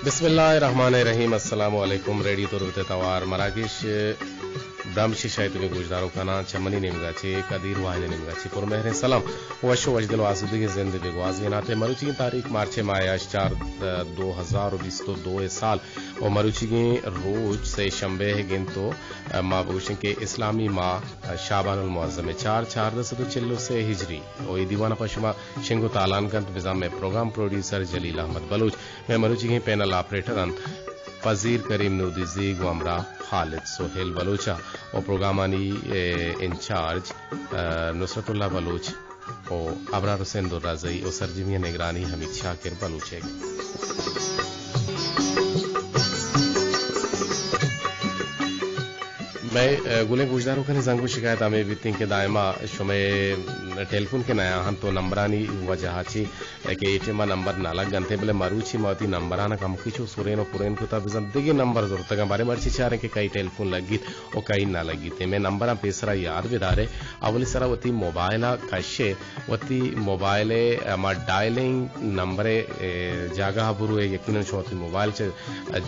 बिस्मिल्लाहिर्रहमानिर्रहीम अस्सलामु अलैकुम रेडियो तुरुते तवार मराकेश ब्राह्मशी शायद में गुजदारों का ना चमनी निमगाची कदीर वाहिनी निमगाची पर मेहरे सलाम वशो वजदल आसुदी जिंदगी गवाज़िनाते मरुची तारीख मार्च मायाश 4 2022 साल और मरुची की रोज से शंबे है गिन तो माबूशन के इस्लामी माह शाबानुल मुअज़्ज़म 4/4 से हिजरी और दीवाना पशमा शिंगो तालान गंत निजाम में प्रोग्राम प्रोड्यूसर जलील अहमद बलूच में मरुची की पैनल ऑपरेटर फजीर करीम नूदीजी गुमरा खालिद सोहेल बलूचा और प्रोग्रामानी इंचार्ज नुसरतुल्ला बलूच और अबरार हुसैन दुर्राज़ई और सरजमिया निगरानी हमीद शाकिर बलूचे मैं गुले गुजदारों का निजाम को शिकायत हमें बीती के दायमा शुमे टेलीफोन के नया हम तो नंबरानी वजह छी के एटीएम नंबर नाला गंते बले मरुची मती नंबराना कम किचो सुरेनो पुरेन को तब जिंदगी नंबर जरूरत का बारे मर्ची चारे के कई टेलीफोन लगी और कई ना लगी थे मैं नंबर पेसरा याद विदारे अवली सरा वती मोबाइल कशे वती मोबाइल मा डायलिंग नंबर जागा बुरु यकीनन छोती मोबाइल च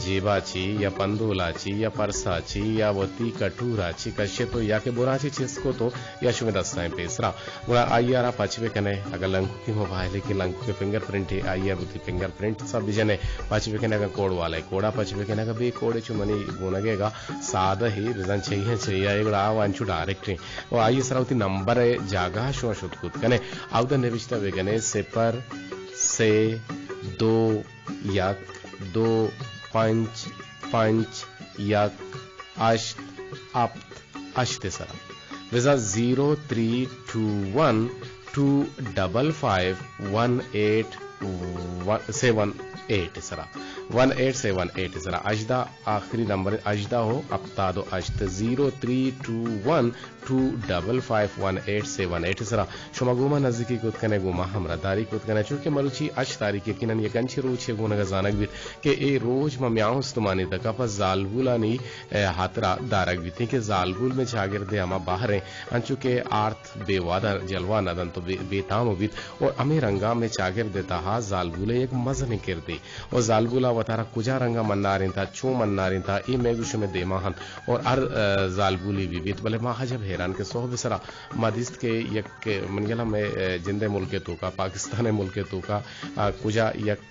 जेबा छी या पंदोला छी या परसा छी या वती कटूरा छी कशे तो या के बुरा छी जिसको तो या शुमे दस्ताएं पेसरा बुरा आईआर पचवे कने अगर लंकु की मोबाइल की लंकु के फिंगरप्रिंट है आईआर बुती फिंगरप्रिंट सब जने पचवे कने का कोड वाला है कोड़ा पचवे कने का बे कोडे चुमनी गुनगेगा सादा ही रिजन चाहिए एगड़ा वांचु डायरेक्टली और आई सरावती नंबर जागा शो शुद खुद कने आउदा नेविष्टा वेगने सेपर से 2 यक 2 5 5 यक अष्ट आप अष्ट सरा विजा 0321 255 1878 सरा 1878 सरा अजदा आखिरी नंबर अजदा हो अपता दो अष्ट 0321 255 1878 सरा शुमा गुमा नजदीकी कुत कने गुमा हमरा दारी कुत कने चूंकि मरुची अश तारीख यकीनन ये कंची रोज छे गुना जानक बित के ए रोज मम्याउस तुमानी तक पर जालबुलानी हातरा दारक बित के जालबुल में जागिरदे अमा बाहर अंचु के आर्थ बेवादा जलवा नदन तो बेताम बित और अमे रंगा में चागिर देता हा जालबुले एक मजने किरदी और जालबुला वतारा कुजा रंगा मन्नारिन था चो मन्नारिन था ई मेगुश में देमाहन और अर जालबुली बित भले मा हजब हैरान के सोह बिसरा मदिस्त के यक मनगला में जिंदे मुल्के तो का पाकिस्तान मुल्के तो का कुजा यक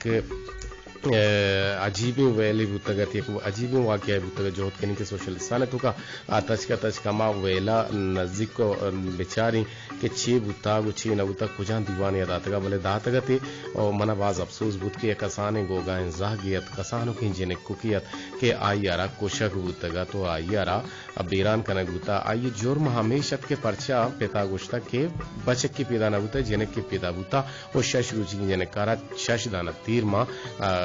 अजीबी वेली बुतगत एक अजीबी वाकया बुतगत जो होत के सोशलिस्तान तो का तच का मा वेला नजदीक को बेचारी के छी बुता गुची न बुता कुजा दीवान याद आतगा भले दातगत और मना बाज अफसोस बुत के कसाने गोगाएं जागियत कसानो की जिने कुकियत के आईयारा कोशक बुतगा तो आईयारा अब बेरान कनक बुता आई जुर्म हमेशा के परचा पेता गुश्ता के बचक की पैदा न बुता जिने के पैदा बुता और शश रुचि की जिने कारा शश दाना तीर मा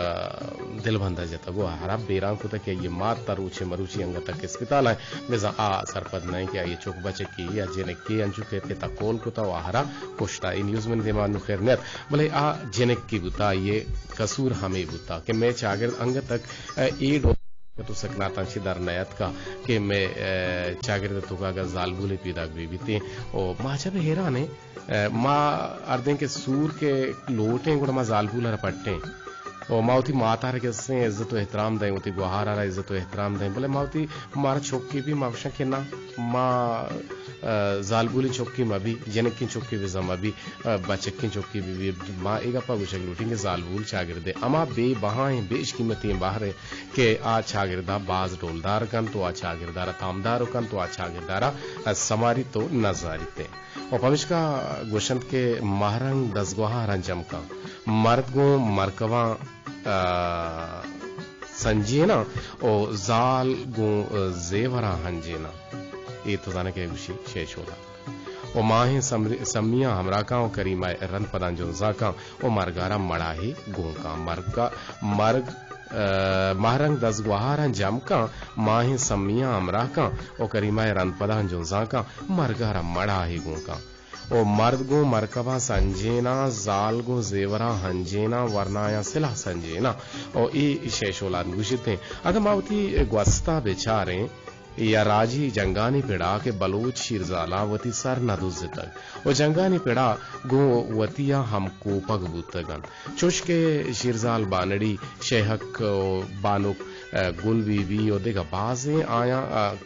दिल बंधा जाता वो हरा बेरान को तक ये मात तरुचे मरुची अंग तक अस्पताल है मेजा आ सरपद नहीं कि ये चौक बचे की या जेने के अंजु के पेता कोल को तो हरा कोष्टा इन न्यूज़ में दिमाग नु खैर नेत भले आ जेने की बुता ये कसूर हमें बुता कि मैं चागर अंग तक ईड तो सकना तंची दर नयत का कि मैं चागिर तो का जालबुले पैदा बीते और मां जब हैरान है मां अर्दे के सूर के लोटे गुड़ मां जालबुला पट्टे और मावती माता के से इज्जत व एहतराम दें उती गुहार आ इज्जत व एहतराम दें बोले मावती मारा छोक्की भी मावशा के ना माँ जालबुली चौकी में भी जनक की चौकी भी जमा भी बचक की चौकी भी माँ एक अपा गुशक लूटेंगे जालबुल चागिरदे अमा बे बहाएं बेश कीमती बाहर के आ चागिरदा बाज डोलदार कन तो आ चागिरदारा तामदार कन तो आ चागिरदारा समारी तो नजारिते और पमिश्का गोशंत के महरंग दसगोहा रंजम का मर्द गो मरकवा संजीना और जाल गो जेवरा हंजीना ये तो जाने के विषय शेष होला और माहे समिया हमरा का करीमा रन पदान जो जाका और मरगारा मड़ाही गोका मर्ग महरंग दस गुहारन जमका माहे समिया हमरा का और करीमा रन पदान जो जाका मरगारा मड़ाही गोका ओ मर्द गो मरकबा संजेना जाल गो जेवरा हंजेना वरनाया सिला संजेना और ये शेषोलाद गुशिते अगर मावती ग्वस्ता बेचारे या राजी जंगानी पेड़ा के बलोच शिरजाला वती सर नदुज तक और जंगानी पेड़ा गो वतिया हम कोपक बुतगन चुश के शिरजाल बानड़ी शेहक बानुक गुल बीबी और देगा बाजें आया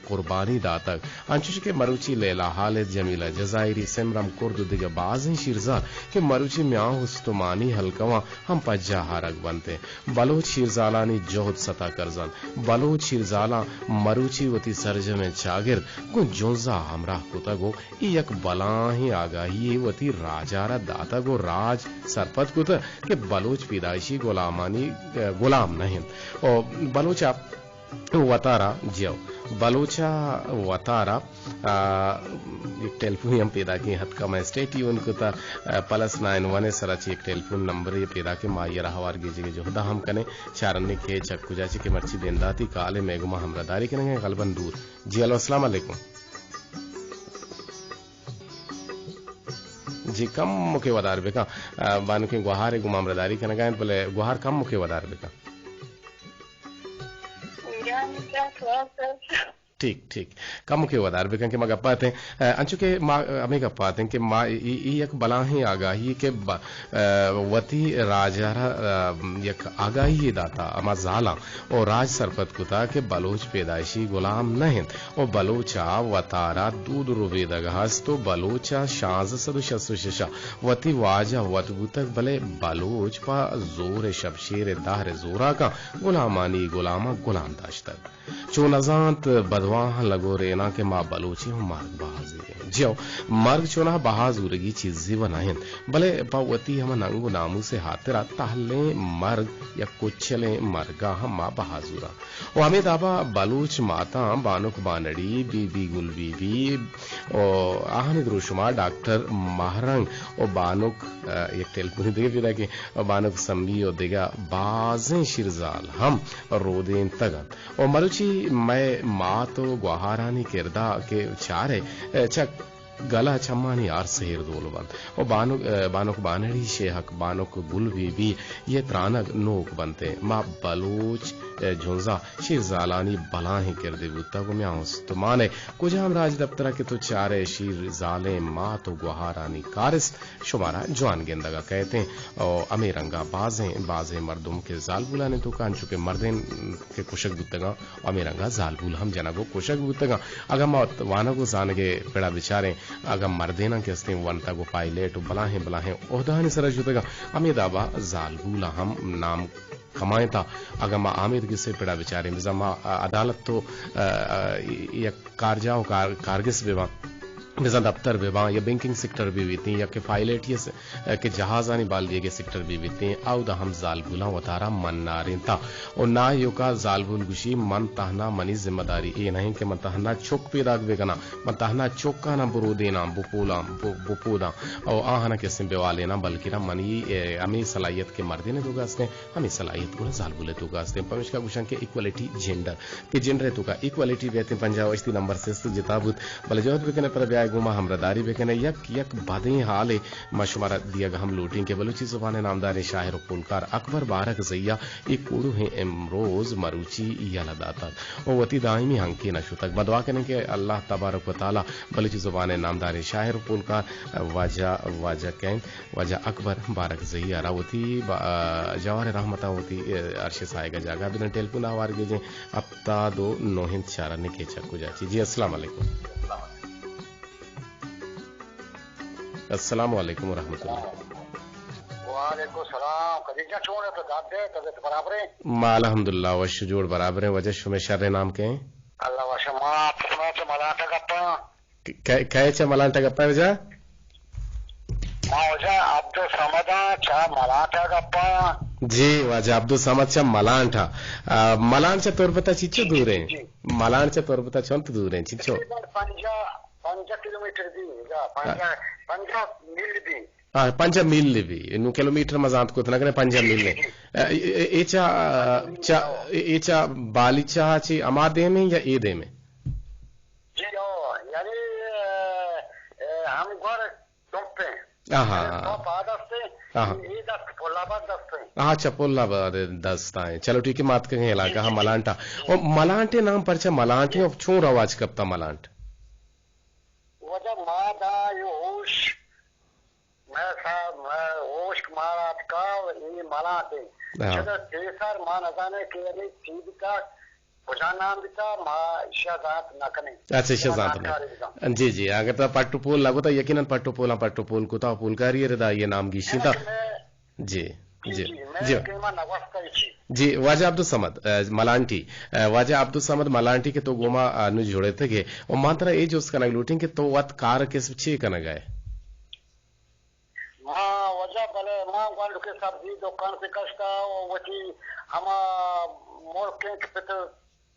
कुर्बानी दातक अंचुश के मरुची लेला हालिद जमीला जजायरी सिमरम कुर्द देगा बाजें शिरजाल के मरुची म्याह हुस्तुमानी हलकवा हम पज्जा हारक बनते बलोच शिरजालानी जोहद सता करजन बलोच शिरजाला मरुची वती सरज में चागिर गो जोजा हमरा कुता गो एक बलाही आगाही वती राजारा दाता गो राज सरपत कुता के बलोच पैदाइशी गुलाम नहीं और बलोचा वतारा जियो बलोचा वतारा एक टेलीफोन हम पैदा की हद का मैं स्टेट यून को था +91 सराची एक टेलीफोन नंबर ये पैदा के मायर हवार गिजे जो खुदा हम कने चारने के चक्कू जाची के मर्ची देंदाती काले मेगुमा हमरादारी करेंगे गलबन दूर जी हेलो अस्सलाम वालेकुम जी कम मुके वदार बेका बानु के गुहार गुमा हमरादारी करेंगे बोले गुहार कम मुके वदार बेका ठीक ठीक कम के वदार बेकन के मा गप्पाते अंचु के मा हमें गप्पाते के मा ई एक बलाही आगाही के वती राजारा एक आगाही दाता अमा जाला और राज सरपत कुता के बलोच पैदाइशी गुलाम नहीं और बलोचा वतारा दूध रुवेदगहस तो बलोचा शाज सदुशा वती वाजा वतबुतक भले बलोच पा जोर शबशेर दाहर जोरा का गुलामानी गुलामा गुलाम दाश्तक चो नजांत बदवाह लगो रेना के माँ बलोची हूँ मार्ग बहाजूर जियो मार्ग चोना बहाजूरगी चीजी बनाहिन भले पावती हम नंगु नामू से हाथरा ताहले मार्ग या कुचले मरगा हम माँ बहाजूरा और हमें दाबा बलूच माता बानुक बानड़ी बीबी गुल बीबी और आहने द्रुशुमा डॉक्टर महरंग और बानुक एक टेलीफोन देगे फिर कि बानुक संबी और देगा बाजें शिरजाल हम रोदें तगन और मरुची मैं माँ तो गुहारानी किरदा के चारे चक गला चम्मानी यार सहेर दोलवन और बानुक बानड़ी शेहक बानुक गुल भी ये त्रानक नोक बनते माँ बलोच झुंजा शीर जालानी बलाही कर दे बुत्ता को म्यां तो माने कुछ हम राज दफ्तरा के तो चारे शीर जाले माँ तो गुहारानी कारिस शुमारा जवान गेंदगा कहते हैं और अमेरंगा बाजें मर्दुम के जाल बुलाने तो कान चुके मर्देन के कुशक बुत्तगा अमेरंगा जाल बुल हम जना को कुशक बुत्तगा अगर मौत वाना को जान के पेड़ा बिचारे अगर मर्देना के हस्ते वनता को पायलट बलाहे ओहदानी सरज जुतेगा अमेदाबा जाल बुला हम नाम कमाए था अगर माँ आमिर किसे पेड़ा बेचारे मिजामा अदालत तो या कारजाओ कारगिस बेवा मिजा दफ्तर बेवा या बैंकिंग सेक्टर भी बीती या के पायलट ये के जहाजानी बाल दिए गए सेक्टर भी बीते आउ दा हम जाल बुला वतारा मन नारिन था और ना यो का जाल बुल गुशी मन तहना मनी जिम्मेदारी ये नहीं कि मन तहना चौक पे राग बेगना मन तहना चौक का ना बुरो देना बुपोदा और आहना के सिंबे वाले ना बल्कि ना मनी हमें सलाहियत के मर्दे ने दुगा असते हमें सलाहियत को जाल बुले दुगा असते पमिश का गुशन के इक्वालिटी जेंडर के जेंडर तुका इक्वालिटी बेते पंजाब इस्ती नंबर से जिताबुत बले जोत बेकने पर गुमा हमरादारी बेकने यक बादें हाले मशवरा दिया हम लूटिंग के बलूची जुबान नामदार शाहिर पुलकार अकबर बारक जैया एक कुड़ू है इमरोज मरुची यलदाता और वती दाइमी हंकी नशु तक बदवा करने के अल्लाह तबारक व तआला बलूची जुबान नामदार शाहिर पुलकार वजा अकबर बारक जैया रावती जवाहर रहमता होती अर्श सायगा जागा बिना टेलीफोन आवार गेजे अपता दो नोहिंद चारा ने के चक्कू जाची जी अस्सलाम वालेकुम अस्सलाम वालेकुम रहमतुल्लाह वालेकुम सलाम कदीजा छोड़े तो दादे तबीयत बराबर है मा अल्हम्दुलिल्लाह व शुजूर बराबर है वजह शुमे शर्रे नाम के अल्लाह व शमा तुम्हें मलाटा गप्पा कहे च मलाटा गप्पा वजह मा वजह अब्दुल समद चा मलाटा गप्पा जी वजह अब्दुल समद चा मलान चा तोरबता चिच्चो दूर है मलान चा तोरबता छोंत दूर है चिच्चो 5 किलोमीटर दी पंज मील भी नु किलोमीटर मजांत को तनगने 5 मील ने एचा बालिचा ची अमादे में या एदे में जी यानी हम घर टोपे आहा तो पादस्ते ये दस पोला बराबर 10 हैं। हाँ चपोला 10 ताए। चलो ठीक है, मात कहें इलाका हाँ मलांटा और मलांटे नाम परचा मलांटे और छू रवाज कपता मलांट वजह मादा होश मैं होश मारात का ये मलाते चलो तेसर मान अजाने के लिए चीज का नाम बिता माँ शाजात नकने। अच्छा शाजात ने जी जी अगर तो पट्टुपोल लगो तो यकीनन पट्टुपोल को तो पुलकारी रदा ये नाम की शीता जी जी जी जी वाजा अब्दुल समद मलांटी वाजा अब्दुल समद मलांटी के तो गोमा नु जोड़े थे के और मात्रा ए जो उसका लूटिंग के तो वत कार के छे कन गए मां वजह भले मां वाल के सब्जी दुकान से कष्टा वती हम मोर के पे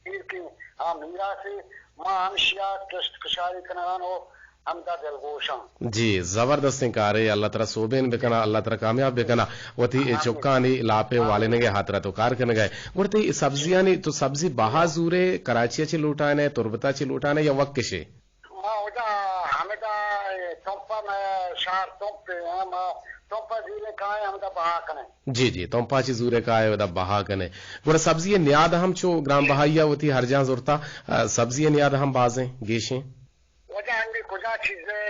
पीर की हां मीरा से मां हमेशा ट्रस्ट कशारी कनान हो हमदा दिल गोशा जी जबरदस्त कार है अल्लाह तआला सोबेन बेकना अल्लाह तआला कामयाब बेकना वती चुक्कानी लापे वाले ने हाथ तो कार कन गए गुरते सब्जियां ने तो सब्जी बाहाजूरे कराची चे लूटाने तुरबता चे लूटाने या वक्त से मां वजह हमेदा तोपा में शहर तोपे मां तोपा जीरे काए हमदा बहा कने जी जी तोपा ची जूरे काए वदा बहा कने गुर सब्जी नियाद हम चो ग्राम बहाइया वती हर जहां जुरता सब्जी नियाद हम बाजें गेशे वजह हमने कुछ चीजें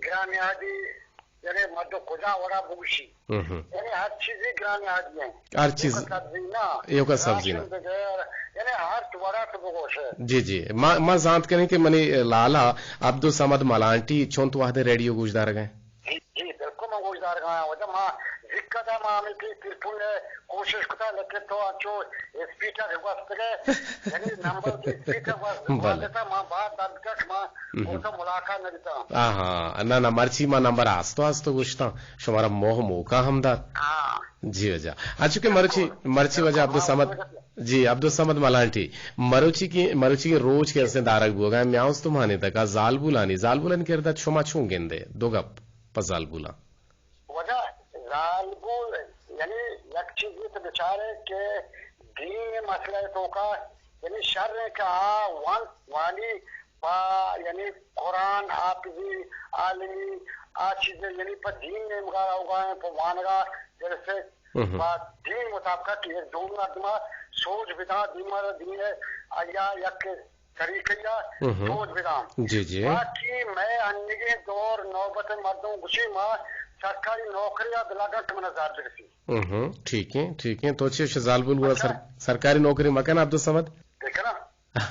ग्राम यादी यानी मर्दो कुजा वरा बुशी यानी हर चीज ग्राम यादी है हर चीज सब्जी ना यो का सब्जी ना यानी हर वरा तो बुगोश जी जी मां जांत करें कि मने लाला अब्दुल समद मलांटी छोंत वादे रेडियो गुजदार गए जी बिल्कुल मैं गुजदार गया वजह मां दिक्कत है मां में की बिल्कुल कोशिश करता लेकिन तो अच्छो स्पीकर के वास्ते यानी नंबर की स्पीकर वास्ते देता मां बात दर्द तक मां उनसे मुलाकात नहीं देता हां ना मर्ची मां नंबर आस्तो गुश्ता शुमारा मोह मौका हमदार हां जी वजह आज के मर्ची वजह अब्दुल समद जी अब्दुल समद मलांटी मरुची की रोज के ऐसे दारक बुगा म्याउस तुम्हाने तक जालबुलानी करदा छुमा छू गेंदे दोगप पजालबुला वजह जालबुल यानी एक चीज तो बेचारे के दीन मसला तो का यानी शर का वन वाली बा यानी कुरान आप भी आलमी आ चीजें यानी पर दीन में मगारा होगा तो वानगा जैसे बात दीन मुताबिक कि दोनों आदमी सोच विधा दीमर दीन आया यक तरीका सोच विधा जी जी बाकी मैं अन्य दौर नौबत मर्दों गुशी मां सरकारी नौकरियां दिलागा तुम नजार बिरसी ठीक है तो अच्छे शजालबुल गुड़ा सरकारी नौकरी मकान अब्दुल समद देखा ना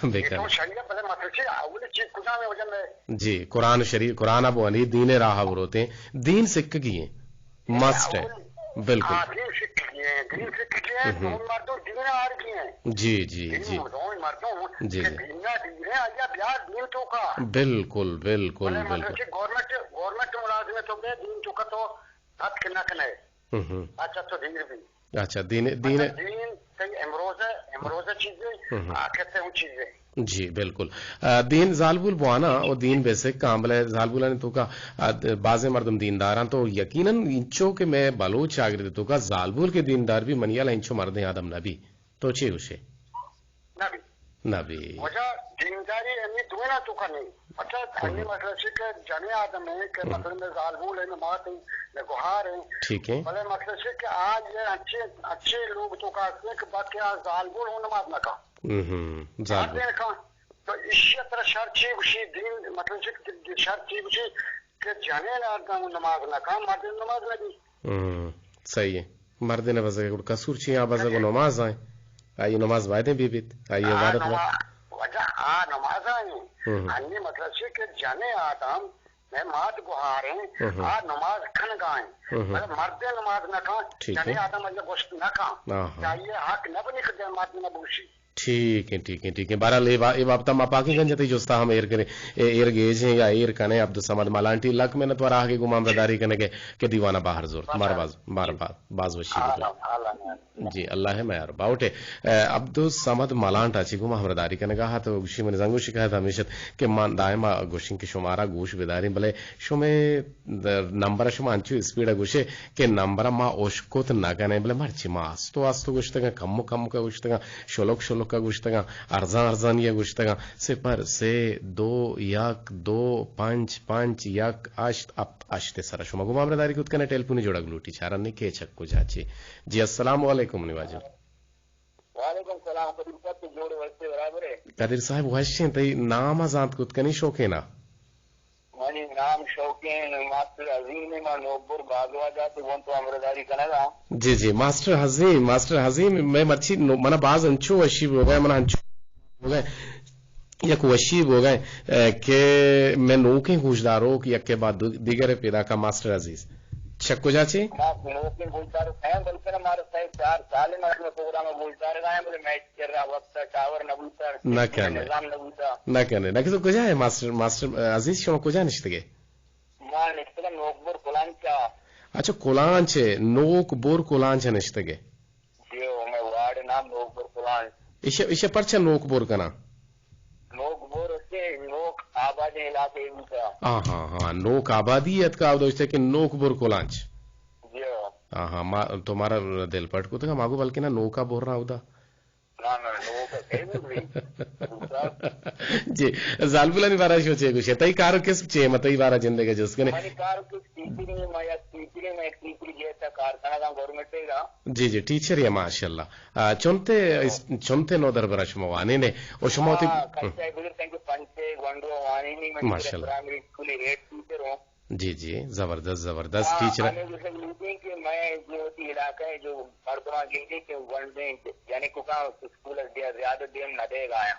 बेकार शरीयत पहले मतलब से अवली चीज कुछ में वजन में जी कुरान शरीफ कुरान अब वली दीन राह होते दीन सिक्क की है मस्ट है बिल्कुल दीन सिक्क की है दीन मर्दों दीन आर की है जी जी जी मर्दों जी दीन आया ब्याह दीन तो का बिल्कुल बिल्कुल बिल्कुल गवर्नमेंट मुलाजिम तो बे दीन तो का तो हक न कने अच्छा तो दीन भी अच्छा दीन सही एमरोज़ चीजें आखिर से उन चीजें जी बिल्कुल दीन जालबुल बुआना और दीन बेसिक कामले जालबुला ने तो का बाजे मर्दम दीनदारां तो यकीनन इंचो के मैं बलोच आगरे तो का जालबुल के दीनदार भी मनियाला इंचो मर्दे आदम नबी तो चे उसे नबी वजह दीनदारी एमनी दुना तो का नहीं अच्छा अन्य मतलब से के जाने आदम है के मतलब में जालबुल है नमाज है गुहार है ठीक है भले मतलब से कि आज ये अच्छे लोग तो का के बाकी आज जालबुल हो नमाज ना का जालबुल का तो इसी तरह शर्ची उसी दिन मतलब से शर्ची उसी के जाने ना आदम नमाज ना का मर्द नमाज नहीं सही है मर्द ने बस कसूर छी या बस को नमाज आए आइए नमाज वायदे बीबित आइए इबादत वजह नमाज आए अन्य मतलब से कि जाने आदम मैं मात गुहार है आ नमाज खन गाए मतलब मर्द नमाज न खा जाने आदम अल्लाह गोश्त न खा चाहिए हक न बनी कर मर्द न बूशी ठीक है बहरहाल ये बाबता मापाकीगंज जती जोस्ता हम एर गेज हैं या एर कने अब्दुल समद मलांटी लक में नतवारा आगे गुमाम रदारी कने के दीवाना बाहर जोर मार बाज वशी जी अल्लाह है मैं बाउटे अब्दुल समद मलांटा ची गुमाम रदारी कने कहा तो गुशी में जंगु शिकायत हमेशा के मान दायमा गुशिन के शुमारा गोश बेदारी भले शुमे नंबर शुमा अंचु स्पीड गुशे के नंबर मा ओशकोत ना कने भले मरची मा आस्तो गुश्तगा कम का गुश्तगा शोलोक का गुश्तगा अर्जान ये गुश्तगा 0-2-1-2-5-5-1 सरा शुमा गुमामदारी कुत कने टेलीफोनी जोड़ा ग्लूटी चारने के चक्को जाची जी अस्सलाम वालेकुम निवाजो वालेकुम सलाम कदीर जोड़ वैसे बराबर है कदीर साहब वहशें तई नाम आजाद कुत कनी शौकेना मानी नाम शौकीन मास्टर अजीम मा नोबर बागवा जाते वो तो अमरदारी करेगा जी मास्टर हजीम मैं मच्छी मना बाज अंचो वशीब हो गए मना अंचो हो गए यक वशीब हो गए के मैं नोके गुजदारो कि यक के बाद दिगरे पैदा का मास्टर अजीज छक्को जाचे नोके गुजदार है बल्कि हमारे साथ 4 साल में अपने प्रोग्राम में गुजदार गए बोले मैच कर रहा वक्त टावर नबूता ना कहने निजाम नबूता ना कि तो कुछ है मास्टर अजीज शो कुछ निश्चित मां निश्चित नोकबुर कुलांचा अच्छा कुलांचे नोकबुर कुलांचा निश्चित जो मैं वार्ड नाम नोकबुर कुलांच इसे परचा नोकबुर का ना नोकबुर से नोक आबादी इलाके का हाँ नोक आबादीयत का दोस्त है कि नोकबुर कुलांच जो हाँ तुम्हारा दिल पट को तो मागो बल्कि ना नोका बोल रहा होता जी जालबुला निवारा शो चे कुछ तई कारो किस चे मतई वारा जिंदगी जिसकने मानी कारो किस टीचर में माया टीचर में टीचर जैसा कारखाना का गवर्नमेंट है जी टीचर या माशाल्लाह चोंते नो दरबार शुमवाने ने और शुमवती कच्चा बिल्कुल थैंक यू पंचे गंडो वानी नहीं मैं प्राइमरी स्कूल हेड टीचर हूं जी जबरदस्त टीचर है कि मैं जो इलाका है जो वर्तमान गिनती के वन यानी कुका स्कूल ज्यादा देम न देगा आया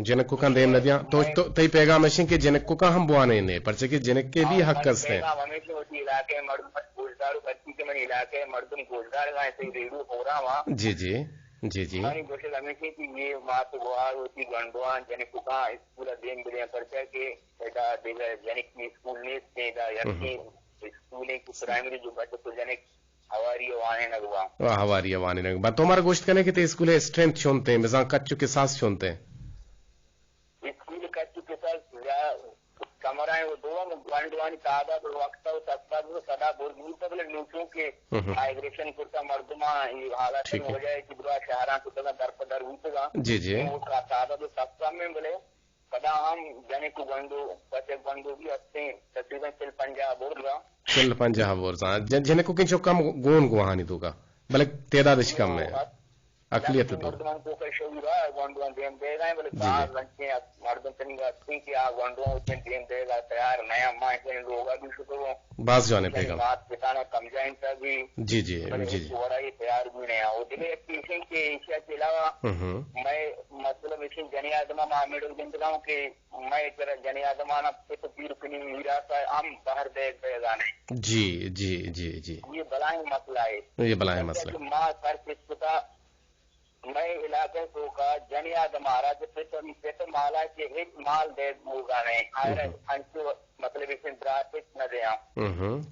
जनक कुका देम नदियां तो तई पैगाम मशीन के जनक कुका हम बुआने ने परचे के जनक के भी हक कसते हैं हमेशा होती इलाके मर्द गोलदार बच्ची के मन इलाके मर्दम गोलदार गाय से रेडियो हो रहा वहां जी मानी गोशे हमेशा की ये मात गुहार होती गंडवान जने कुका स्कूल देम बिलिया परचा के बेटा देगा यानी की स्कूल ने देगा यानी स्कूल की प्राइमरी जो बच्चे तो जने हवारी वाने नगवा तुम्हारा गोश्त करने के स्कूल है स्ट्रेंथ चुनते हैं मिजान कच्चू के साथ चुनते हैं स्कूल कच्चू के साथ कमराएं वो दो गंडवानी तादा तो वक्त सस्ता तो सदा बोल तो बोले न्यूज़ों के माइग्रेशन करता मर्दमा हालात हो जाए कि बुरा शहरा को तक दर हुआ जी वो तादा तो सस्ता में बोले कदा हम जाने को गंडो पचे गंडो भी अच्छे तकरीबन चल पंजाब बोल रहा जने को किंचो कम गोन गुहानी तो का भले तेदाद कम है अकलियत तो मर्दमान को कैसे हुआ गंडो देम देगा बोले बाहर लंचे मर्दम तनिगा ठीक है गंडो उतने देम देगा तैयार नया मां के लोग अभी शुरू बास जाने पेगा बात बताना कमजाइन का भी जी थोड़ा ये तैयार भी नहीं हो दिले पीछे के एशिया के अलावा मैं मतलब इसे जनी आदमा मामेडो जिंदगाओं के मैं तेरा जनी आदमा ना तो पीर पिनी हीरा सा हम बाहर देख देगा नहीं जी ये बलाएं मसला है मां सर किसका मैं इलाके को का जनिया दमारा जो पेट माला के एक माल दे होगा नहीं अंशु मतलब इसे ड्राफिक न दे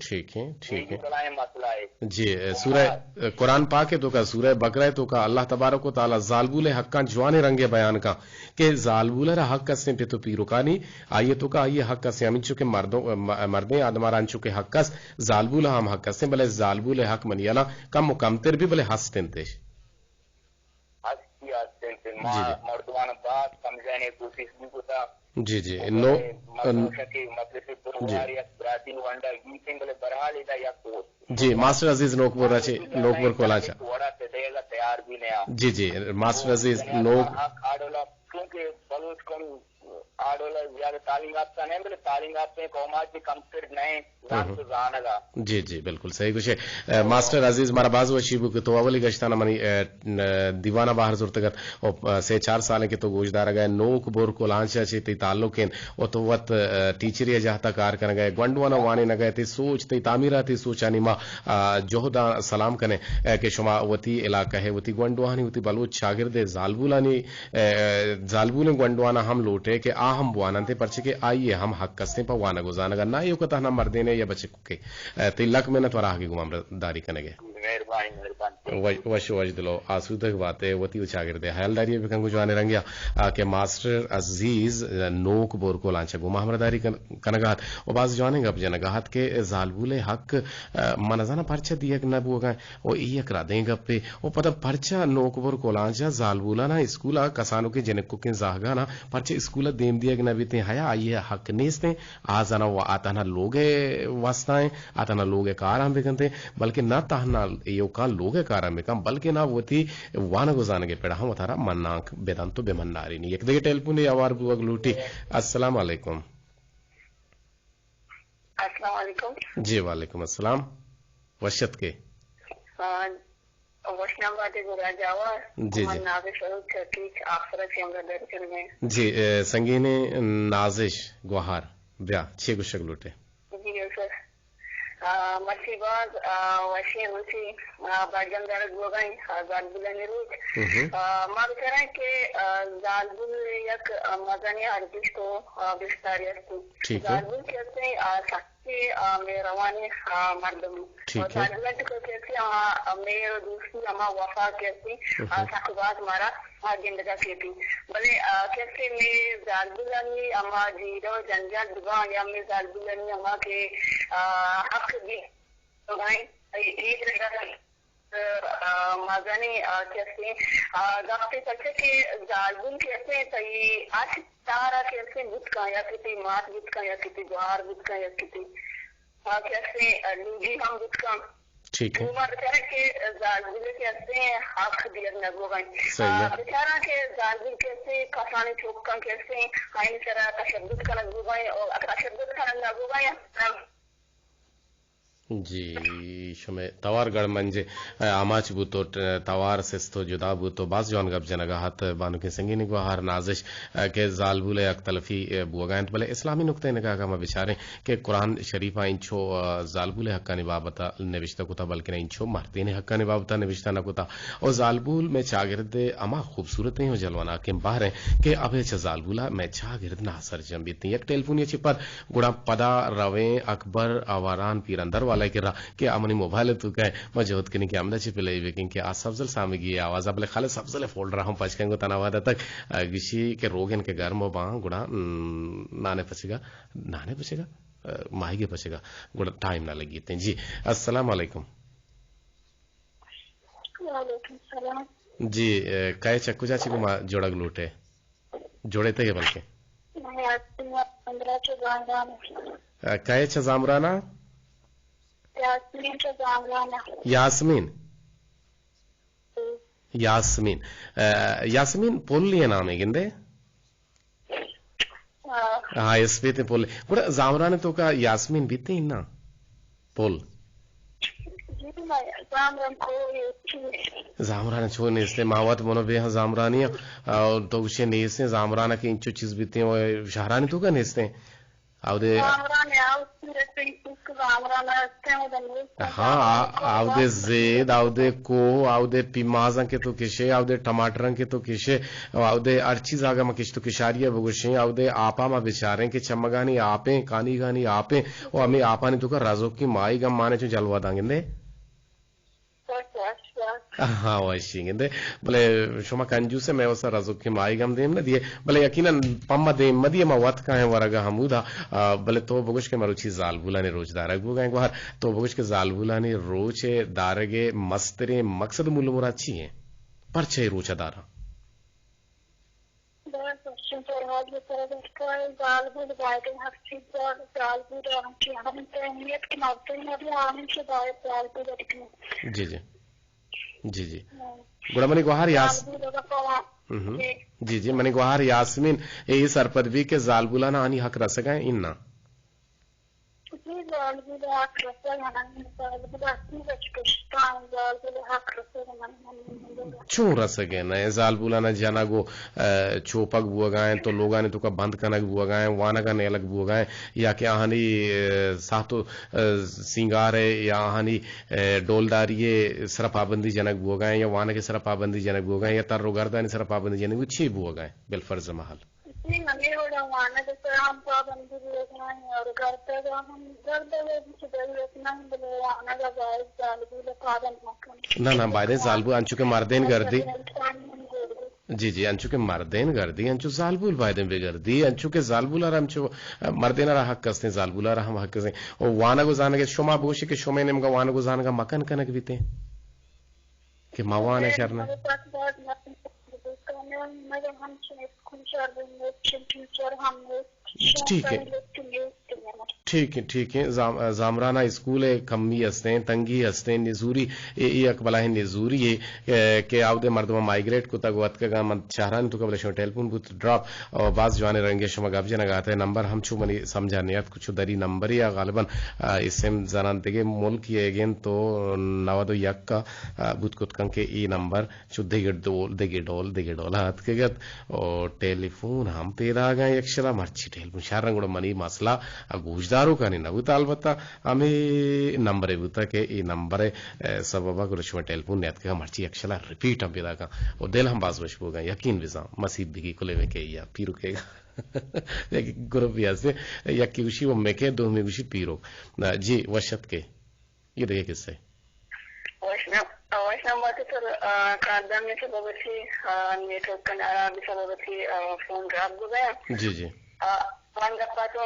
ठीक है मसला है जी सूरह कुरान पाक है तो का सूरह बकरा है तो का अल्लाह तबारक व तआला जालबुल हक्का जवाने रंगे बयान का के जालबुल हक से पे तो पीरुकानी आइए तो का आइए हक से अमिन चुके मर्दे आदमारा अंचु के हक जालबुल हम हक से भले जालबुल हक मनियाला कम मुकमतर भी भले हस्ते मर्दवान बात समझाने की कोशिश भी होता जी नो जी मास्टर अजीज नोकपुर कोलाचा तैयार भी नहीं जी मास्टर अजीज नोक क्योंकि बलूच को आडोला ज्यादा तालीम याफ्ता नहीं बोले तालीम याफ्ता कौमात की कमतर नहीं जी बिल्कुल सही कुछ है मास्टर अजीज मारा बाजू अशीबू के तो अवली गश्ताना मनी दीवाना बाहर जुर्तगत और से 4 साल के तो गोजदार गए नोक बोर को लांचा चे ती ताल्लुकेन और तो वत टीचरिया जहाता कार कर गए गंडवाना वाने न गए ती सोच ती तामीरा ती सोचानी मा जोहदा सलाम कने के शुमा वती इलाका है वती गंडवानी वती बलूच शागिर्दे जालबुले गंडवाना हम लोटे के आ हम बुआना थे परचे के आइए हम हक कसने पर वाना गुजाना ना यो कता ना मर्दे ने या बच्चे के तिलक में न त्वरा आगे गुमामदारी कनेगे मेहरबानी वश वजदलो आसूदक बातें वती उचागिरदे हयलदारी बिकंगु जवाने रंगिया के मास्टर अजीज नोक बोर को लांचा गु महमदारी कनगात और बाज जवाने गप जनगात के जालबुले हक मनजाना परचा दिया न बुगा ओ ई करा दे गप पे ओ पद परचा नोक बोर को लांचा जालबुला ना स्कूला कसानो के जनक के जाहगा ना परचा स्कूला देम दिया न बीते हया आइए हक नेस्ते आजना व आताना लोगे वास्ताएं आताना लोगे काराम बिकंते बल्कि ना ताहना यो का लोगे काराम बिकम बल्कि ना वती वाना गुजान के पेड़ा हम थारा मन्नाक बेदांतो बेमन्नारी नहीं एक देखे टेलीफोन आवार बुवग लूटी अस्सलाम वालेकुम अस्सलाम वालेकुम जी वालेकुम अस्सलाम वशत के वशना बातें गुरा जावा जी जी नाजिश और ठीक आखिर से हम दर्शन में जी संगीने नाजिश गुहार ब्या छे गुशक लूटे जी सर मसीबाज वशी मुसी बाजंदार गोगाई जालबुल निरूज मार करें कि जालबुल एक मदनी अर्दिश को विस्तारित जालबुल कहते हैं शक्ति में रवानी मर्दम और जालबुल को कहते हैं मेरे दूसरी अमा वफा कहती शक्बाज मारा जिंदगा कहती भले कहते में जालबुल अमा जीरो जंजाल दुआ या में जालबुल अमा के हक भी तो भाई एक मजानी कहते गाते करते कि जालबुल कहते हैं तई आज तारा कहते बुतका या किती मात बुतका या किती द्वार बुतका या किती कहते लूजी हम बुतका ठीक है उमर करें कि जालबुल कहते हैं हक दिया नगो भाई बेचारा के जालबुल कहते कसाने चौका कहते हाइन तरह तशद्दुद का नगो भाई और तशद्दुद का नगो भाई जी शमे तवार गढ़ मंजे आमाच बुतो तवार सेस्तो जुदा बुतो बास जौन गप जनगा हाथ बानु के संगीनी को हार नाजिश के जालबुले अक्तलफी बुगायंत भले इस्लामी नुक्ते ने कहा बिचारे के कुरान शरीफा इंचो जालबुले हक्का निबाबता निविश्ता कुता बल्कि इंचो मर्दी ने हक्का निबाबता निविश्ता न कुता और जालबुल में चागिरदे अमा खूबसूरत नहीं हो जलवाना के बाहर है के अबे जालबुला में चागिरद ना असर जंबीती एक टेलीफोन ये चिपर गुड़ा पदा रवे अकबर आवारान पीरंदर वाला के अमनी मोबाइल तो कहे मजहूद के कि आमदा छिपे ले लेकिन के आज सब्जल सामगी आवाज अपने खाले सब्जल फोल्ड रहा हूं पचकेंगो तनावाद तक गिशी के रोगन के घर में बा गुड़ा नाने पचेगा माहिगे पचेगा गुड़ा टाइम ना लगी थे जी अस्सलाम वालेकुम वालेकुम सलाम जी काय चक्कू चाची को जोड़क लूटे जोड़े थे बल्कि काय जामराना यास्मीन यास्मीन यास्मीन पोल्ली नाम है गिंदे हाँ इस पे ते पोल गुड़ा जामराने तो का यास्मीन बीते ही ना पोल जामराने छो नेस्ते मावत मनो बे जामरानी और तो उसे नेस्ते जामराना के इंचो चीज बीते और शहरानी तो का नेस्ते आवदे हाँ आवदे जेद आवदे को आवदे पिमाजा के तो किशे आवदे टमाटर के तो किशे आवदे अर्ची जागा में किश तो किशारिया बगुशे आवदे आपा मा बेचारे के चमगानी आपे कानी गानी आपे और हमें आपा ने तो का राजो की माई गम माने जो जलवा दांगे हाँ वैसी गिंदे भले शुमा कंजूस मैं वसा राजो की माई गम देम न दिए भले यकीनन पम्मा देम मदिये मा वत का है वरगा हमूदा भले तो बगुश के मरुची जालबुला ने रोज दारग बुगा एक बार तो बगुश के जालबुला ने रोचे दारगे मस्तरे मकसद मुलमुरा छी है परछे रोचा दारा जी जी जी जी गुड़ा मनी गुहार यास जी जी मनी गुहार यास्मीन ये सरपदवी के जालबुला ना आनी हक रसगा इन्ना छू रसगे न जालबुला ना जना गो चोपक बुआ गाए तो लोगा ने तो का बंद कनक बुआ गाए वाना का नेलक बुआ गाए या के आहानी सातो सिंगार है या आहानी डोलदारी सर पाबंदी जनक बुआ गाए या वाना के सर पाबंदी जनक बुआ गाए या तर रोगरदानी सर पाबंदी जनक छे बुआ गाए बिलफर्ज महल वाना के सर हम पाबंदी रखना है और करते तो हम करते हुए भी रखना है बोले वाना का बाइक चालू ले पाबंद मक्खन ना बायदे जालबू अंचु के मर्देन गर्दी जी जी अंचु के मर्देन गर्दी अंचु जालबुल बायदे बे गर्दी अंचु के जालबुल आर अंचु मर्देन रा हक कसने जालबुल आर हम हक कसने ओ वाना को जाने के शोमा बोशी के शोमे नेम का वाना को जाने का मकन कनक बीते के मावाने शरना ठीक है जामराना स्कूल है कमी हस्ते तंगी हस्ते निजूरी ये अकबला है निजूरी है के आवदे मर्दमा माइग्रेट को तक वत का मन शहरान तो कबले शो टेलीफोन बुत ड्रॉप और बाज जवाने रंगे शमा गबजे न गाते नंबर हम छु मनी समझा नियत कुछ दरी नंबर या गालिबन इसम जनान तेगे मुल्क ये अगेन तो नवदो यक का बुत कुत के ई नंबर शुद्धे देगे डोल हाथ के गत और टेलीफोन हम पेरा गए अक्षरा मर्ची टेलीफोन शारंगुड़ मनी मसला गुजदारो का नहीं नबुता अलबत्ता हमें नंबर बुता के ई नंबर सबबा गुरश में टेलीफोन नेत का मर्ची अक्षरा रिपीट हम पेरा का और दिल हम बाज वश हो गए यकीन विजा मसीद बिगी कुले में के या पीरो केगा ग्रुप से या की उसी वो में के दो में उसी पीरो जी वशत के ये देखिए किससे वैष्णव सर कादम में सब बच्ची नेटवर्क कनारा भी सब बच्ची फोन खराब हो गया जी जी वन गप्पा तो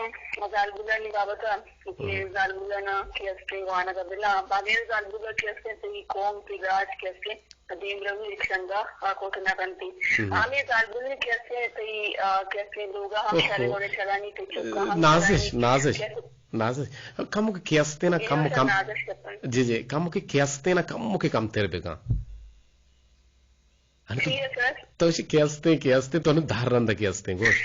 जालबुला नहीं बाबत कि जालबुला ना केसके वाना का बिला बागेर जालबुला केसके तो कौम की राज केसके कदीम रवि रिक्शंगा कोटना कंती आमी जालबुला केसके तो केसके लोगा हम शहर वाले चलानी तो चुका नाजिश कम के केसते ना कम जी कम के केसते ना कम के कम तेरे बेगा तो केसते तो धारण केसते गोश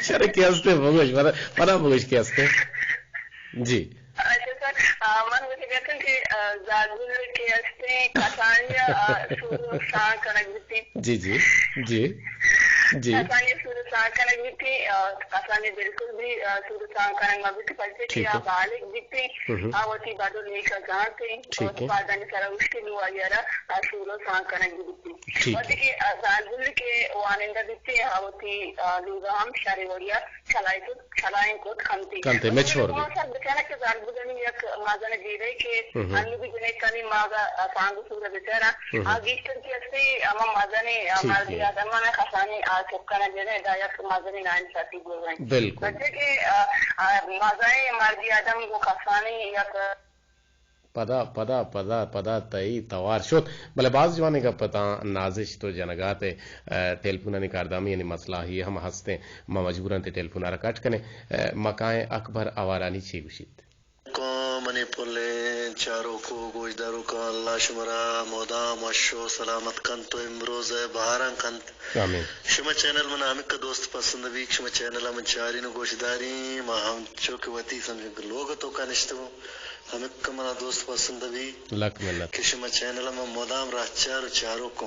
शरे केसते भगोश परा भगोश केसते जी अच्छा सर मन मुझे कहते हैं कि जालबुल केसते कसानिया सुरु सा कनेक्टिविटी जी जी जी जी कसानिया सुरु सा कनेक्टिविटी कसानिया बिल्कुल भी सुरु सा कनेक्टिविटी पड़ते कि आप बालिक दिखते आवती बादल लेकर जाते और बादानी सारा उसके लिए आया सुरु सा कनेक्टिविटी और देखिए जालबुल के वानिंदा दिखते आवती लुगाम शारीवरिया चलाएं को खंती मैं छोड़ दूं सर बेचारा के जालबुल ने एक माजने दे रहे कि अन्य भी जने कनी मागा सांगु सूरा बेचारा आगे की असली हम माजने मार्दी आदमाना खसानी आ चुकाना जने दायक माजने नाइन साथी बोल रहे हैं बिल्कुल बच्चे के माजाए मार्दी आदम को खसानी या पदा तई तवार शोत भले बाज जवाने का पता नाजिश तो जनगाते टेलीफोन ने कारदामी यानी मसला ही हम हंसते मजबूरन ते टेलीफोन आ कट कने मकाए अकबर आवारानी छी गुशित को मने पोले चारों को गोजदारों का अल्लाह शुमरा मोदा मशो सलामत कंत तो इमरोज बहारं कंत आमीन शुमा चैनल मना हमिक का दोस्त पसंद भी शुमा चैनल हम चारी नो गोजदारी मा हम चौकवती समझ लोग तो का निष्ठो हमें कमरा दोस्त पसंद भी लक मिलत किशमा चैनल में मोदाम राचार चारों को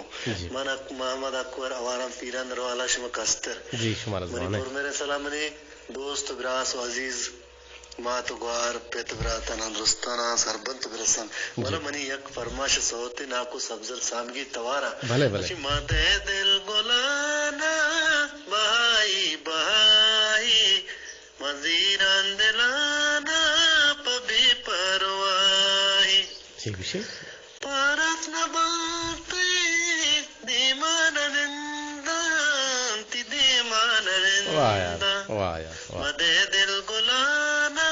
मन मोहम्मद अकबर अवारम पीरन रवाला शुमा कस्तर जी शुमा रज़वान मेरे सलाम ने दोस्त ब्रास अजीज मात गुआर पेत ब्रात नंदुस्ताना सरबंत ब्रसन वाला मनी एक फरमाश सोते ना को सब्जर सामगी तवारा भले भले माते दिल गोलाना बहाई बहाई मजीरान दिलाना पबी परवाही ठीक विषय पारत न बाते दीमानंदा ती दीमानंदा वाह यार मदे दिल गुलाना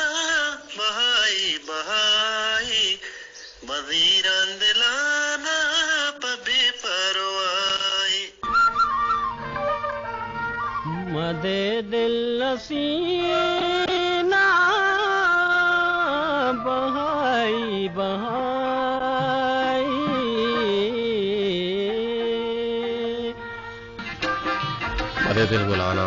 बहाई बहाई मजीरान दिलाना पबी परवाही मदे दिल सीना बहाई बहाई मदे दिल बुलाना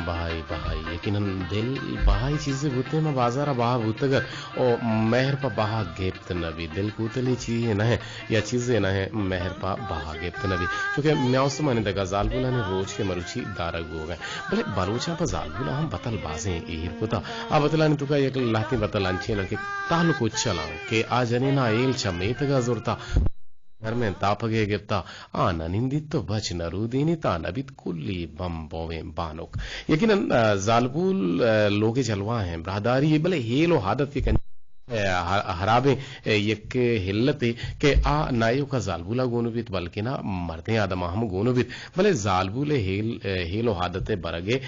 बहाई बहाई यकीनन दिल बहाई चीजें होते में बाजार बहा भूतगर और मेहर पा बहा गेप्त नबी दिल कूतली चीजें न है या चीजें न है मेहर पा बहा गेप्त नबी क्योंकि म्याउस माने दगा जालबुला ने रोज के मरुची दारग हो गए भले बलोचा पर जालबुला हम बतल बाजे एहिर पुता आ बतला ने तुका एक लाती बतल अंचे लगे तालुक चला के आ जने ना एल चमेत गा जोरता घर में तापगे गिफ्ता आना निंदित बच नरूदीनी तानबित कुल्ली बम बोवे बानोक यकीनन जालबुल लोगे जलवा हैं ब्रादारी ये भले हेलो हादत के हराबे यक हिल्लते के आ नायो का जालबुला गोनुबित बल्कि ना मरते आदम हम गोनुबित भले जालबुले हेलो हादते बरगे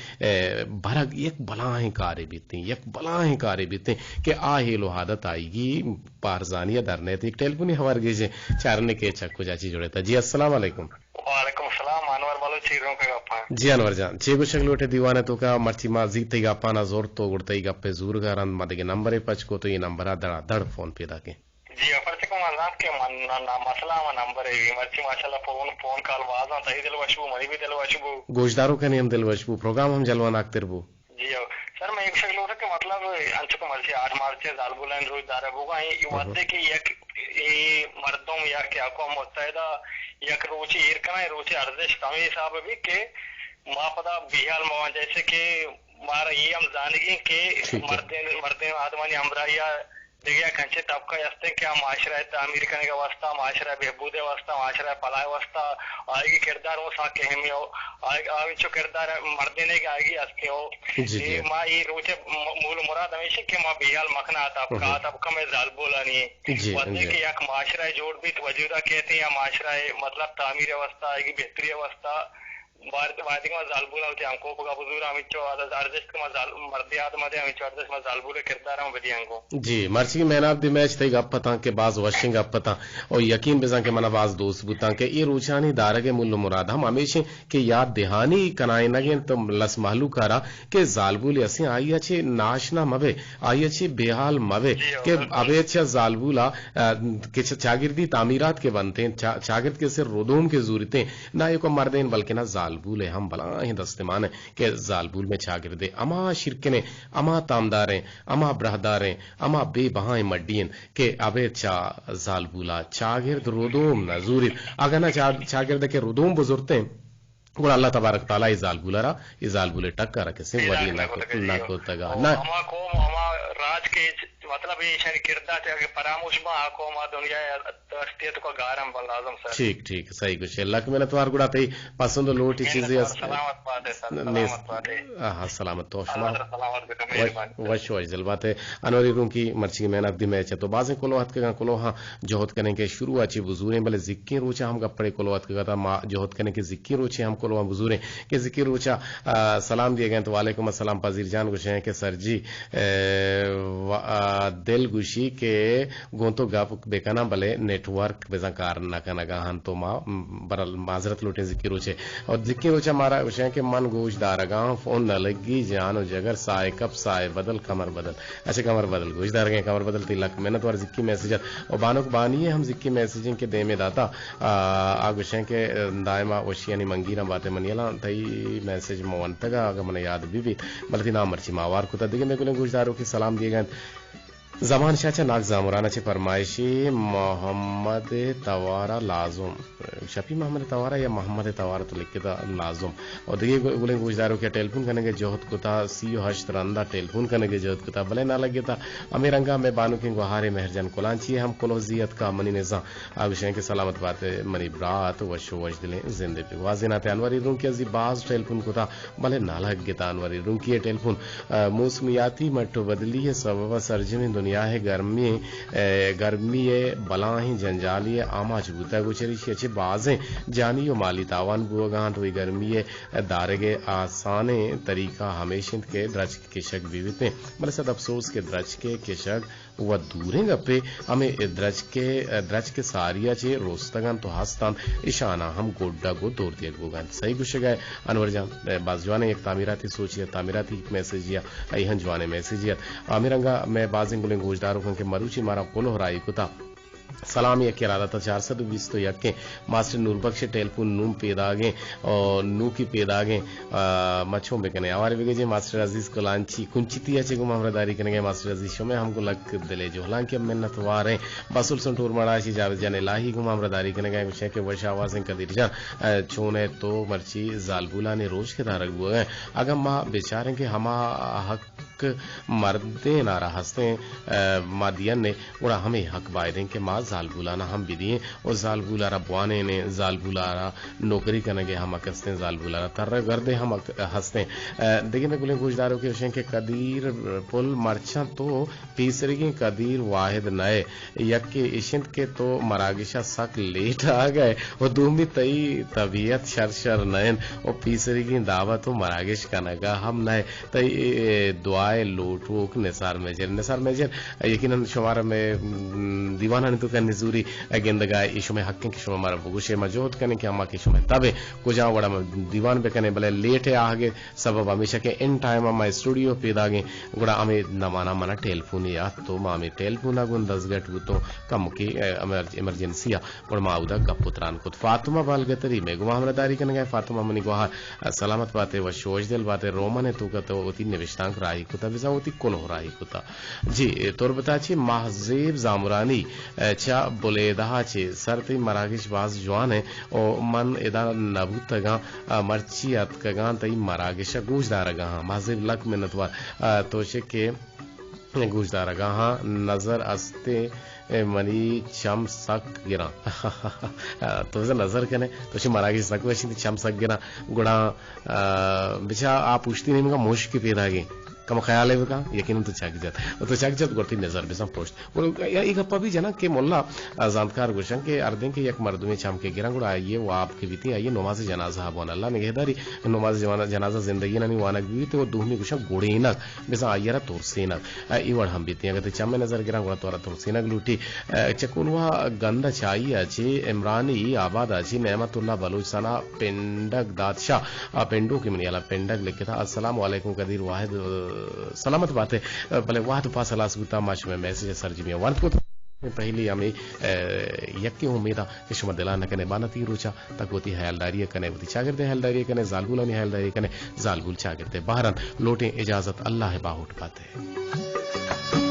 बरग एक बलाहें कारे बीते यक बलाहें कारे बीते के आ हेलो हादत आएगी पारजानिया दरने एक टेलीफोन हवर गिजे चारने के चक्को जाची जुड़े था जी अस्सलाम वालेकुम वालेकुम सलाम अनवर बालो चीरों का गप्पा जी अनवर जान चेगो शगलोटे दीवाने तो का मर्ची मा जीते गप्पा ना जोर तो गुड़ते गप्पे जूर गारन मदगे नंबर पच को तो ये नंबर धड़ा धड़ फोन पे दाके जी अपर से को मनात के मसला मा नंबर है मर्ची माशाल्लाह फोन कॉल वाजा तही दिल वशबू मरी भी दिल वशबू गोशदारों का नियम दिल वशबू प्रोग्राम हम जलवा नाकतिर बू जी सर मैं एक शगलोटे के मतलब अंच को मर्ची 8 मार्च से जालबुलान रोज दारा बुगा ये वादे की एक मर्दों या क्या को मुत्तहिदा यक रोची इरकना रोची अर्देश तमी साहब भी के मापदा बिहाल मवा जैसे कि मारा ये हम जानेंगे कि मर्दे आदमानी अमराया देखिए कंचे तबका यस्ते क्या माशरा है तामीर करने का वास्ता माशरा बेहबूद वास्ता माशरा पलाय वास्ता आएगी किरदार वो सा कहमी हो आगे जो किरदार मर्दे ने आएगी अस्ते हो ये माँ ये रोचे मूल मुराद हमेशा कि माँ बिहाल मखना तबका में जाल बोला नहीं वजह कि एक माशरा जोड़ भी वजूदा कहते हैं या माशरा मतलब तामीर अवस्था आएगी बेहतरी अवस्था वादिक में जालबुल होते हमको का बुजुर्ग हमिचो अर्जश के मर्दी आदम दे हमिचो अर्जश में जालबुल किरदार हम बदी हमको जी मर्ची की मैन ऑफ द मैच थई गपता के बाज वशिंग गपता और यकीन बेजा के मना बाज दोस्त बुता के ये रुचानी दारगे मुल्ल मुराद हम हमेशा के याद देहानी कनाई नगे तो लस महलू करा के जालबुल असे आई अच्छे नाशना मवे आई अच्छे बेहाल मवे के अबे अच्छा जालबुला के चागिर्दी तामीरात के बनते चागिर्द के सिर रोदोम के जरूरतें ना यो को मर्देन बल्कि ना जालबुल हम बला ही दस्तेमान है के जालबुल में चागिर्दे अमा शिरकने अमा तामदारें अमा ब्रहदारें अमा बेबहाएं मड्डियन के अबे चा जालबुला चागिर्द रोदोम नजूरी अगर ना चागिर्द के रोदोम बुजुर्गते और अल्लाह तबारक ताला इजालबुलरा इजालबुले टक्का रखे से वली ना को तगा ना राज के मतलब ये शनि किरदार है कि परामर्श में आको मा दुनिया अस्तित्व को गारम बलाजम सर ठीक ठीक सही कुछ लक में तो गुड़ा तई पसंद लोटी चीजें सलामत बात है सलामत बात है हां सलामत तो सलामत मेहरबानी वश वश जल बात है अनवरी रूम की मर्ची मैन ऑफ द मैच है तो बाजे कोलो हत के कोलो हां जोहत करने के शुरू अच्छी बुजुरे भले जिक्की रोचा हम कपड़े कोलो हत के मा जोहत करने के जिक्की रोचे हम कोलो बुजुरे के जिक्की रोचा सलाम दिए गए तो वालेकुम अस्सलाम पजीर जान कुछ है कि सर जी दिल गुशी के गोंतो गाप बेकाना भले नेटवर्क बेजा कार नका नगा हन तो मा बरल माजरत लुटे जिक्र रोचे और जिक्र रोचा मारा विषय के मन गोश दारगा फोन न लगी जानो जगर साए कब साए बदल कमर बदल अच्छा कमर बदल गोश दारगे कमर बदल तिलक मेहनत वार जिक्की मैसेज और बानो को बानी है हम जिक्की मैसेजिंग के दे में दाता आ विषय के दायमा वशियानी मंगीना बातें मनियला तई मैसेज मोवंतगा अगर मन याद भी बल्कि ना मर्ची मावार को तदिगे में कुले गोशदारों की सलाम दिए गए जमान शाचा नाक जामुराना चे फरमाइशी मोहम्मद तवारा लाजुम शफी मोहम्मद तवारा या मोहम्मद तवारा तो लिखे था लाजुम और देखिए बोले गुजदारों के टेलीफोन करने के जोहत को था सीओ हश्त रंदा टेलीफोन करने के जोहत को था भले ना लगे था अमीर रंगा में बानू के गुहारे मेहरजान कोलांची हम कोलोजियत का मनी निजा विषय के सलामत बात मनी ब्रात वशो वश दिले जिंदे पे वाजिनात अनवरी रूम के अजीबाज टेलीफोन को था भले ना लगे था अनवरी रूम की टेलीफोन मौसमियाती मट्टो बदली है सबब सरजमी दुनिया है गर्मी बला ही जंजाली आमा चबूता गुचरी अच्छे बाजें जानी माली तावान बुआगान तो गर्मी दारगे आसाने तरीका हमेशा के द्रज के किशक विविध मतलब सद अफसोस के द्रज के किशक व दूरे गप्पे हमें द्रज के सारिया चे रोस्तगन तो हस्तान इशाना हम गोड्डा को तोड़ दिया गोगान सही कुछ गए अनवर जान बाजवाने एक तामीराती सोचिए तामीराती मैसेज या अहन जवाने मैसेज या आमिरंगा मैं बाजिंग बोले गोजदारों के मरुची मारा कोलो राई कुता सलाम ये किरादा था 420 तो यके मास्टर नूरबख्श टेलीफोन नूम पेदागे और नू की पेदागे मच्छों में कने आवारे बेगे मास्टर अजीज को लांची कुंचिती अच्छे को मामरादारी करेंगे मास्टर अजीज शो में हमको लग दिले जो हालांकि अब मेहनत वार हैं बसुल संटूर मड़ाशी जावेद जाने लाही को मामरादारी करेंगे विषय के वर्ष आवाजें कदीर जान छोने तो मर्ची जालबुला ने रोज के धारक हुए हैं अगर माँ बेचारे के हमा हक हक मर्दे नारा हंसते मादियन ने उड़ा हमें हक बायदें के माँ जाल बुलाना हम भी दिए और जाल बुलारा बुआने ने जाल बुलारा नौकरी करने के हम हंसते जाल बुलारा तर गर्दे हम हंसते देखिए मैं गुले गुजदारों के विषय के कदीर पुल मरचा तो तीसरी की कदीर वाहिद नए यक के इशिंद के तो मरागिशा सक लेट आ गए और दूमी तई तबीयत शर नयन और तीसरी की दावत हो मरागिश का नगा हम नए तई दुआए लोटोक निसार मेजर यकीनन शुमार में दीवाना तो का निजूरी गेंदगा इशु में हक के शुमा मारा बुगुशे मजोद करने के अम्मा के शुमा तबे कुछ वड़ा दीवान पे कने भले लेट है आगे सबब हमेशा के इन टाइम अम्मा स्टूडियो पेदागे गुड़ा हमें नमाना मना टेलीफोन या तो मामे टेलीफोन गुन 10 गट तो कम की इमरजेंसिया और माउदा गपुत्रान खुद फातिमा बालगतरी में गुमा हमदारी कने गए फातिमा मनी गोहा सलामत बाते व शोज दिल बाते रोमने तो का तो ओती निविष्टांक राही कुता बिजा ओती कोन हो राही कुता जी तोर बता छी महजेब जामरानी चा बोलेदा छे सरती मरागिश बाज जवान है ओ मन एदा नबुतगा मर्चियत कगा तई मरागिश गुजदार गा महजेब लक मिनतवा तो के गुजदार गा नजर अस्ते मनी चम सक गिरा तो नजर कने तो मरागी सक वैसी चम सक गिरा गुड़ा बिचा आप पूछती नहीं मोश के पैदा गे कम ख्याल है का यकीनन तो चक जात गोती नजर बेसम पोस्ट बोल या एक गप्पा भी जना के मोल्ला जानकार गुशन के अर्दे के एक मर्द में चाम के गिरा गुड़ा ये वो आपके बीती आइए नमाज जनाजा बोन अल्लाह ने गहदारी नमाज जनाजा जिंदगी ना नहीं वानक भी तो दूहनी गुशन गोड़ेनक बेसा आयरा तोरसेनक इवड़ हम बीती अगर चाम में नजर गिरा गुड़ा तोरा तोरसेनक लूटी चकुनवा गंदा चाहिए अच्छे इमरानी आबाद अच्छी नेमतुल्लाह बलूचिस्ताना पेंडक दादशाह पेंडो की मनियाला पेंडक लिखे था अस्सलाम वालेकुम कदीर वाहिद सलामत बात है भले वाह तो पास अलास गुता माश में मैसेज सर्जी में वन को पहली हमें यक्के उम्मीदा कि शुमा दिलाना कने बानती रोचा तक होती हयलदारी कने होती चागिरदे हयलदारी कने जालगुला नहीं हयलदारी कने जालगुल चागिरदे बहरन लोटे इजाजत अल्लाह बाहुट पाते